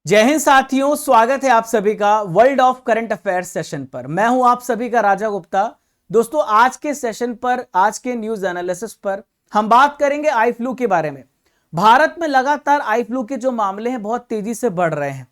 जय हिंद साथियों, स्वागत है आप सभी का world of current affairs session पर। मैं हूं आप सभी का राजा गुप्ता। दोस्तों, आज के सेशन पर, आज के न्यूज एनालिसिस पर हम बात करेंगे आई फ्लू के बारे में। भारत में लगातार आई फ्लू के जो मामले हैं बहुत तेजी से बढ़ रहे हैं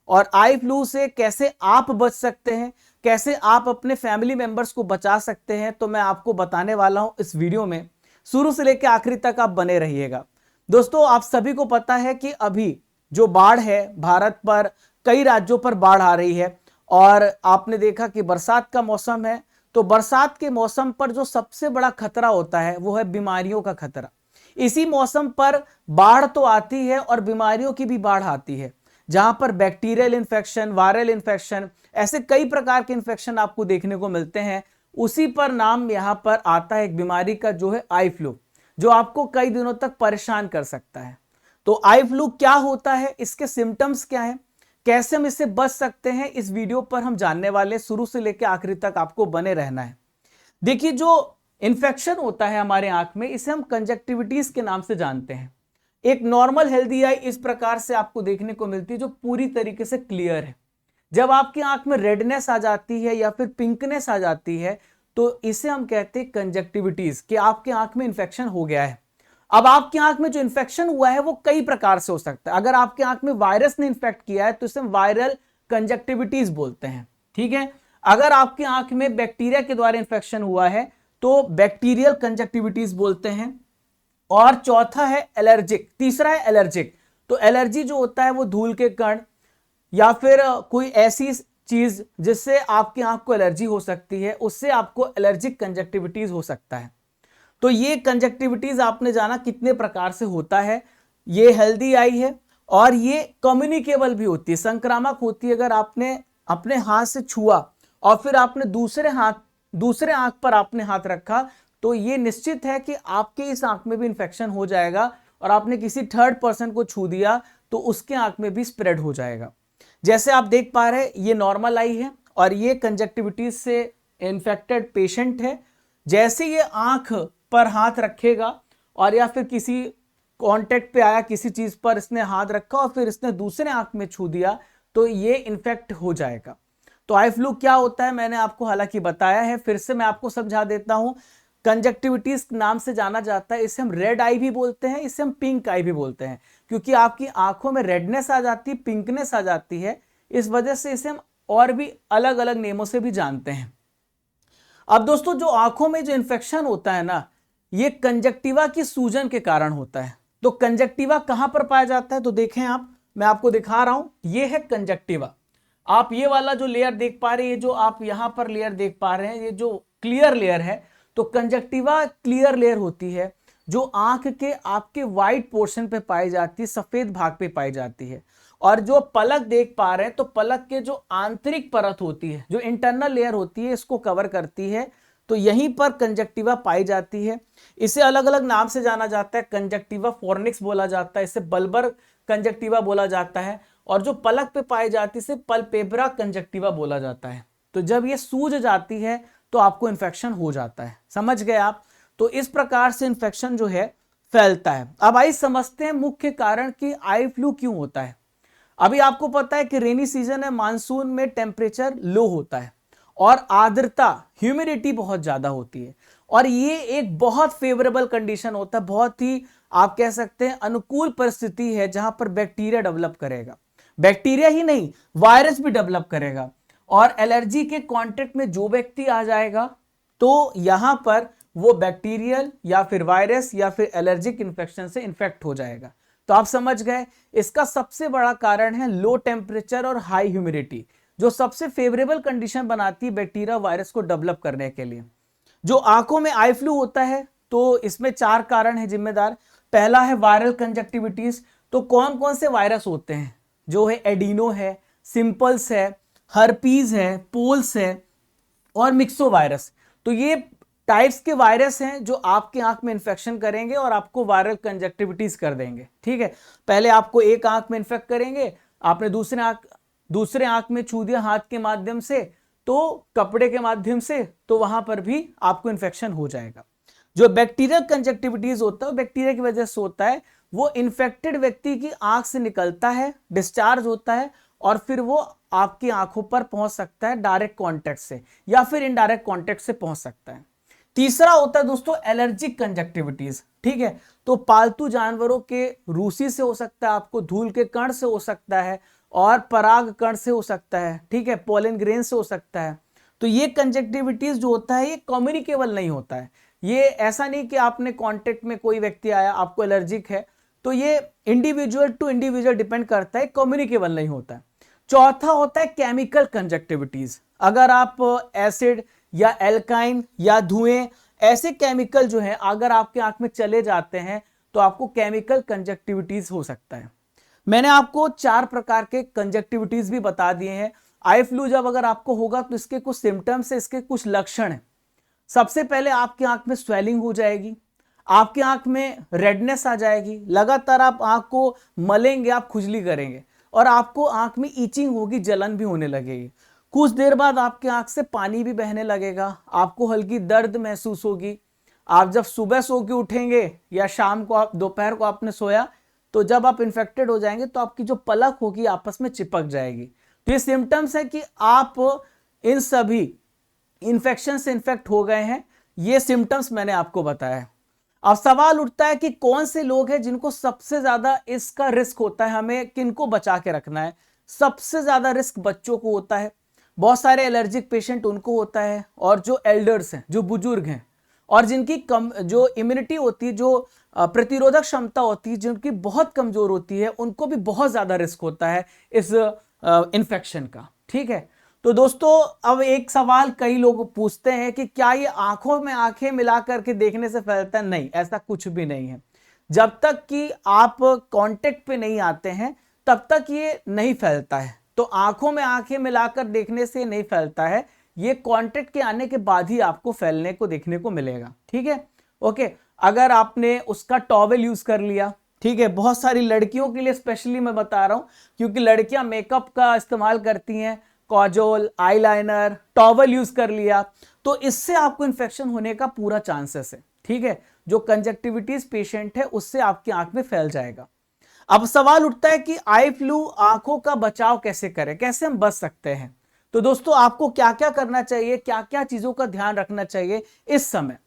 और आई फ्लू से कैसे आप बच सकते हैं, कैसे आप अपने फैमिली मेंबर्स को बचा सकते हैं, तो मैं आपको बताने वाला हूं इस वीडियो में। शुरू से लेकर आखिरी तक आप बने रहिएगा। दोस्तों, आप सभी को पता है कि अभी जो बाढ़ है भारत पर, कई राज्यों पर बाढ़ आ रही है और आपने देखा कि बरसात का मौसम है। तो बरसात के मौसम पर जो सबसे बड़ा खतरा होता है वो है बीमारियों का खतरा। इसी मौसम पर बाढ़ तो आती है और बीमारियों की भी बाढ़ आती है, जहां पर बैक्टीरियल इन्फेक्शन, वायरल इन्फेक्शन, ऐसे कई प्रकार के इन्फेक्शन आपको देखने को मिलते हैं। उसी पर नाम यहां पर आता है एक बीमारी का, जो है आई फ्लू, जो आपको कई दिनों तक परेशान कर सकता है। तो आई फ्लू क्या होता है, इसके सिम्टम्स क्या हैं, कैसे हम इससे बच सकते हैं, इस वीडियो पर हम जानने वाले। शुरू से लेकर आखिरी तक आपको बने रहना है। देखिए, जो इन्फेक्शन होता है हमारे आंख में, इसे हम कंजक्टिविटीज के नाम से जानते हैं। एक नॉर्मल हेल्दी आई इस प्रकार से आपको देखने को मिलती है, जो पूरी तरीके से क्लियर है। जब आपकी आंख में रेडनेस आ जाती है या फिर पिंकनेस आ जाती है, तो इसे हम कहते हैं कंजक्टिविटीज, कि आपके आंख में इंफेक्शन हो गया है। अब आपकी आंख में जो इंफेक्शन हुआ है वो कई प्रकार से हो सकता है। अगर आपकी आंख में वायरस ने इंफेक्ट किया है तो इसे वायरल कंजक्टिविटीज बोलते हैं, ठीक है। अगर आपकी आंख में बैक्टीरिया के द्वारा इंफेक्शन हुआ है तो बैक्टीरियल कंजक्टिविटीज बोलते हैं। और चौथा है एलर्जिक, तीसरा है एलर्जिक। तो एलर्जी जो होता है वो धूल के कण या फिर कोई ऐसी चीज जिससे आपकी आंख को एलर्जी हो सकती है, उससे आपको एलर्जिक कंजक्टिविटीज हो सकता है। तो ये कंजक्टिविटीज आपने जाना कितने प्रकार से होता है। ये हेल्दी आई है और ये कम्युनिकेबल भी होती है, संक्रामक होती है। अगर आपने अपने हाथ से छुआ और फिर आपने दूसरे आंख पर आपने हाथ रखा, तो ये निश्चित है कि आपके इस आंख में भी इंफेक्शन हो जाएगा और आपने किसी थर्ड पर्सन को छू दिया तो उसके आंख में भी स्प्रेड हो जाएगा। जैसे आप देख पा रहे हैं, ये नॉर्मल आई है और ये कंजक्टिविटीज से इन्फेक्टेड पेशेंट है। जैसे ये आंख पर हाथ रखेगा और या फिर किसी कांटेक्ट पे आया, किसी चीज पर इसने हाथ रखा और फिर इसने दूसरे आंख में छू दिया, तो ये इन्फेक्ट हो जाएगा। तो आई फ्लू क्या होता है मैंने आपको हालांकि बताया है, फिर से मैं आपको समझा देता हूं। कंजक्टिविटीज नाम से जाना जाता है, इसे हम रेड आई भी बोलते हैं, इसे हम पिंक आई भी बोलते हैं, क्योंकि आपकी आंखों में रेडनेस आ जाती है, पिंकनेस आ जाती है। इस वजह से इसे हम और भी अलग अलग नेमों से भी जानते हैं। अब दोस्तों, जो आंखों में जो इंफेक्शन होता है ना, ये कंजक्टिवा की सूजन के कारण होता है। तो कंजक्टिवा कहां पर पाया जाता है, तो देखें आप, मैं आपको दिखा रहा हूं, ये है कंजक्टिवा। आप ये वाला जो लेयर देख पा रहे हैं, जो आप यहां पर लेयर देख पा रहे हैं, ये जो क्लियर लेयर है, तो कंजक्टिवा क्लियर लेयर होती है, जो आंख के आपके व्हाइट पोर्शन पे पाई जाती है, सफेद भाग पे पाई जाती है। और जो पलक देख पा रहे हैं, तो पलक के जो आंतरिक परत होती है, जो इंटरनल लेयर होती है, इसको कवर करती है। तो यहीं पर कंजक्टिवा पाई जाती है। इसे अलग अलग नाम से जाना जाता है, कंजक्टिवा फॉर्निक्स बोला जाता है, इसे बल्बर कंजक्टिवा बोला जाता है, और जो पलक पे पाई जाती है इसे पल्पेब्रा कंजक्टिवा बोला जाता है। तो जब ये सूज जाती है तो आपको इन्फेक्शन हो जाता है, समझ गए आप। तो इस प्रकार से इन्फेक्शन जो है फैलता है। अब आइए समझते हैं मुख्य कारण कि आई फ्लू क्यों होता है। अभी आपको पता है कि रेनी सीजन है, मानसून में टेम्परेचर लो होता है और आर्द्रता, ह्यूमिडिटी बहुत ज्यादा होती है, और ये एक बहुत फेवरेबल कंडीशन होता है, बहुत ही आप कह सकते हैं अनुकूल परिस्थिति है, जहां पर बैक्टीरिया डेवलप करेगा। बैक्टीरिया ही नहीं, वायरस भी डेवलप करेगा, और एलर्जी के कांटेक्ट में जो व्यक्ति आ जाएगा तो यहां पर वो बैक्टीरियल या फिर वायरस या फिर एलर्जिक इंफेक्शन से इंफेक्ट हो जाएगा। तो आप समझ गए, इसका सबसे बड़ा कारण है लो टेम्परेचर और हाई ह्यूमिडिटी, जो सबसे फेवरेबल कंडीशन बनाती है बैक्टीरिया वायरस को डेवलप करने के लिए। जो आंखों में आई फ्लू होता है, तो इसमें 4 कारण है जिम्मेदार। पहला है वायरल कंजक्टिविटीज। तो कौन कौन से वायरस होते हैं, जो है एडिनो है, सिंपल्स है, हर्पीज है, पोल्स है और मिक्सो वायरस। तो ये टाइप्स के वायरस हैं जो आपके आंख में इंफेक्शन करेंगे और आपको वायरल कंजक्टिविटीज कर देंगे, ठीक है। पहले आपको एक आंख में इंफेक्ट करेंगे, आपने दूसरे आंख में छू दिया हाथ के माध्यम से, तो कपड़े के माध्यम से, तो वहां पर भी आपको इंफेक्शन हो जाएगा। जो बैक्टीरियल कंजक्टिविटीज होता है वो बैक्टीरिया की वजह से होता है। वो इन्फेक्टेड व्यक्ति की आंख से निकलता है, डिस्चार्ज होता है और फिर वो आपकी आंखों पर पहुंच सकता है डायरेक्ट कांटेक्ट से या फिर इनडायरेक्ट कांटेक्ट से पहुंच सकता है। तीसरा होता है दोस्तों एलर्जिक कंजक्टिविटीज, ठीक है। तो पालतू जानवरों के रूसी से हो सकता है, आपको धूल के कण से हो सकता है और पराग कण से हो सकता है, ठीक है, पोलन ग्रेन से हो सकता है। तो ये कंजक्टिविटीज जो होता है ये कम्युनिकेबल नहीं होता है। ये ऐसा नहीं कि आपने कांटेक्ट में कोई व्यक्ति आया आपको एलर्जिक है, तो ये इंडिविजुअल टू इंडिविजुअल डिपेंड करता है, कम्युनिकेबल नहीं होता है। चौथा होता है केमिकल कंजक्टिविटीज। अगर आप एसिड या एल्काइन या धुएं ऐसे केमिकल जो है अगर आपके आंख में चले जाते हैं तो आपको केमिकल कंजक्टिविटीज हो सकता है। मैंने आपको 4 प्रकार के कंजक्टिविटीज भी बता दिए हैं। आई फ्लू जब अगर आपको होगा तो इसके कुछ सिम्टम्स है, इसके कुछ लक्षण है। सबसे पहले आपकी आंख में स्वेलिंग हो जाएगी, आपकी आंख में रेडनेस आ जाएगी, लगातार आप आंख को मलेंगे, आप खुजली करेंगे और आपको आंख में ईचिंग होगी, जलन भी होने लगेगी। कुछ देर बाद आपके आंख से पानी भी बहने लगेगा, आपको हल्की दर्द महसूस होगी। आप जब सुबह सो के उठेंगे या शाम को आप दोपहर को आपने सोया तो जब आप इन्फेक्टेड हो जाएंगे तो आपकी जो पलक होगी आपस में चिपक जाएगी। तो ये सिम्टम्स है कि आप इन सभी इन्फेक्शन से इन्फेक्ट हो गए हैं। ये सिम्टम्स मैंने आपको बताया है। अब सवाल उठता है कि कौन से लोग हैं जिनको सबसे ज्यादा इसका रिस्क होता है, हमें किनको बचा के रखना है। सबसे ज्यादा रिस्क बच्चों को होता है, बहुत सारे एलर्जिक पेशेंट उनको होता है, और जो एल्डर्स हैं, जो बुजुर्ग हैं और जिनकी कम जो इम्यूनिटी होती है, जो प्रतिरोधक क्षमता होती है, जिनकी बहुत कमजोर होती है, उनको भी बहुत ज्यादा रिस्क होता है इस इन्फेक्शन का, ठीक है। तो दोस्तों अब एक सवाल कई लोग पूछते हैं कि क्या ये आंखों में आंखें मिला करके देखने से फैलता है? नहीं, ऐसा कुछ भी नहीं है। जब तक कि आप कांटेक्ट पे नहीं आते हैं तब तक ये नहीं फैलता है। तो आंखों में आंखें मिलाकर देखने से नहीं फैलता है, ये कांटेक्ट के आने के बाद ही आपको फैलने को देखने को मिलेगा, ठीक है। ओके, अगर आपने उसका टॉवेल यूज कर लिया, ठीक है, बहुत सारी लड़कियों के लिए स्पेशली मैं बता रहा हूं क्योंकि लड़कियां मेकअप का इस्तेमाल करती हैं, काजोल, आईलाइनर, टॉवेल यूज कर लिया तो इससे आपको इन्फेक्शन होने का पूरा चांसेस है, ठीक है। जो कंजक्टिविटीज पेशेंट है उससे आपकी आंख में फैल जाएगा। अब सवाल उठता है कि आई फ्लू आंखों का बचाव कैसे करें, कैसे हम बच सकते हैं। तो दोस्तों आपको क्या क्या करना चाहिए, क्या क्या चीजों का ध्यान रखना चाहिए इस समय।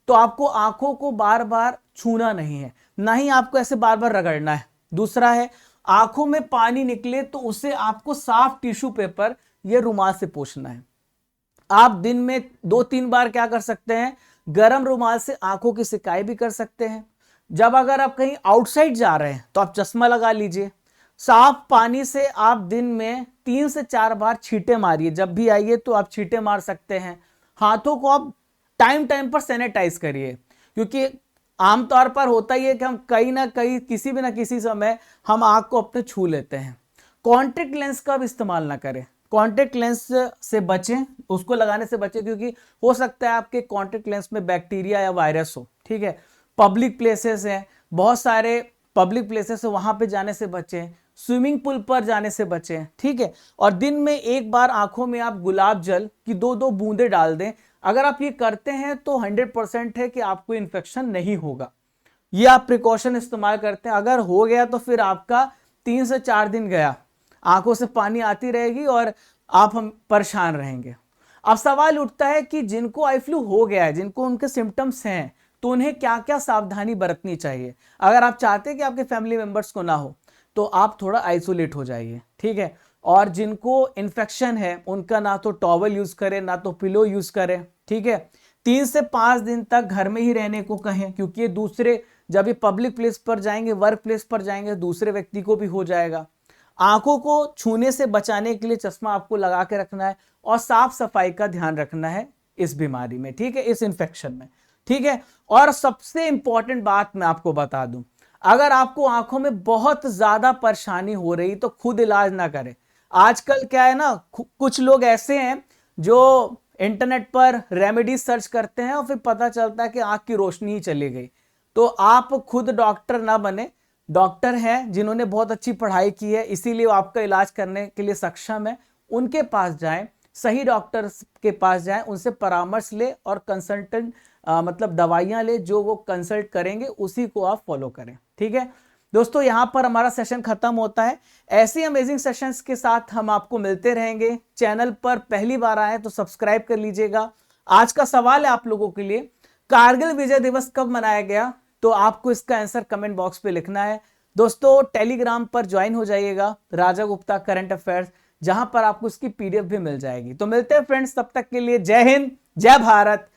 तो आपको आंखों को बार बार छूना नहीं है, ना ही आपको ऐसे बार बार रगड़ना है। दूसरा है, आंखों में पानी निकले तो उसे आपको साफ टिश्यू पेपर या रुमाल से पोंछना है। आप दिन में 2-3 बार क्या कर सकते हैं, गर्म रुमाल से आंखों की सिकाई भी कर सकते हैं। जब अगर आप कहीं आउटसाइड जा रहे हैं तो आप चश्मा लगा लीजिए। साफ पानी से आप दिन में 3 से 4 बार छींटे मारिए, जब भी आइए तो आप छींटे मार सकते हैं। हाथों को आप टाइम टाइम पर सैनिटाइज करिए, क्योंकि आमतौर पर होता ही है कि हम कहीं ना कहीं किसी भी ना किसी समय हम आंख को अपने छू लेते हैं। कॉन्टेक्ट लेंस का भी इस्तेमाल ना करें, कॉन्टेक्ट लेंस से बचें, उसको लगाने से बचें, क्योंकि हो सकता है आपके कॉन्टेक्ट लेंस में बैक्टीरिया या वायरस हो, ठीक है। पब्लिक प्लेसेस हैं, बहुत सारे पब्लिक प्लेसेस है, वहां पे जाने से बचें, स्विमिंग पूल पर जाने से बचें, ठीक है। और दिन में एक बार आंखों में आप गुलाब जल की 2-2 बूंदे डाल दें। अगर आप ये करते हैं तो 100% है कि आपको इन्फेक्शन नहीं होगा। ये आप प्रिकॉशन इस्तेमाल करते हैं, अगर हो गया तो फिर आपका 3 से 4 दिन गया, आंखों से पानी आती रहेगी और आप हम परेशान रहेंगे। अब सवाल उठता है कि जिनको आई फ्लू हो गया है, जिनको उनके सिम्टम्स हैं, तो उन्हें क्या क्या सावधानी बरतनी चाहिए। अगर आप चाहते हैं कि आपके फैमिली मेंबर्स को ना हो तो आप थोड़ा आइसोलेट हो जाइए, ठीक है। और जिनको इन्फेक्शन है उनका ना तो टॉवल यूज करें ना तो पिलो यूज करें, ठीक है। 3 से 5 दिन तक घर में ही रहने को कहें, क्योंकि ये दूसरे जब ये पब्लिक प्लेस पर जाएंगे, वर्क प्लेस पर जाएंगे, दूसरे व्यक्ति को भी हो जाएगा। आंखों को छूने से बचाने के लिए चश्मा आपको लगा के रखना है और साफ सफाई का ध्यान रखना है इस बीमारी में, ठीक है, इस इन्फेक्शन में, ठीक है। और सबसे इंपॉर्टेंट बात मैं आपको बता दूं, अगर आपको आंखों में बहुत ज्यादा परेशानी हो रही तो खुद इलाज ना करें। आजकल क्या है ना, कुछ लोग ऐसे हैं जो इंटरनेट पर रेमेडी सर्च करते हैं और फिर पता चलता है कि आंख की रोशनी ही चली गई। तो आप खुद डॉक्टर ना बने, डॉक्टर हैं जिन्होंने बहुत अच्छी पढ़ाई की है, इसीलिए वो आपका इलाज करने के लिए सक्षम है। उनके पास जाएं, सही डॉक्टर के पास जाएं, उनसे परामर्श ले और कंसल्टेंट मतलब दवाइयां ले, जो वो कंसल्ट करेंगे उसी को आप फॉलो करें, ठीक है। दोस्तों यहां पर हमारा सेशन खत्म होता है। ऐसी अमेजिंग सेशंस के साथ हम आपको मिलते रहेंगे। चैनल पर पहली बार आए तो सब्सक्राइब कर लीजिएगा। आज का सवाल है आप लोगों के लिए, कारगिल विजय दिवस कब मनाया गया? तो आपको इसका आंसर कमेंट बॉक्स पे लिखना है। दोस्तों टेलीग्राम पर ज्वाइन हो जाइएगा, राजा गुप्ता करंट अफेयर्स, जहां पर आपको इसकी पीडीएफ भी मिल जाएगी। तो मिलते हैं फ्रेंड्स, तब तक के लिए जय हिंद, जय भारत,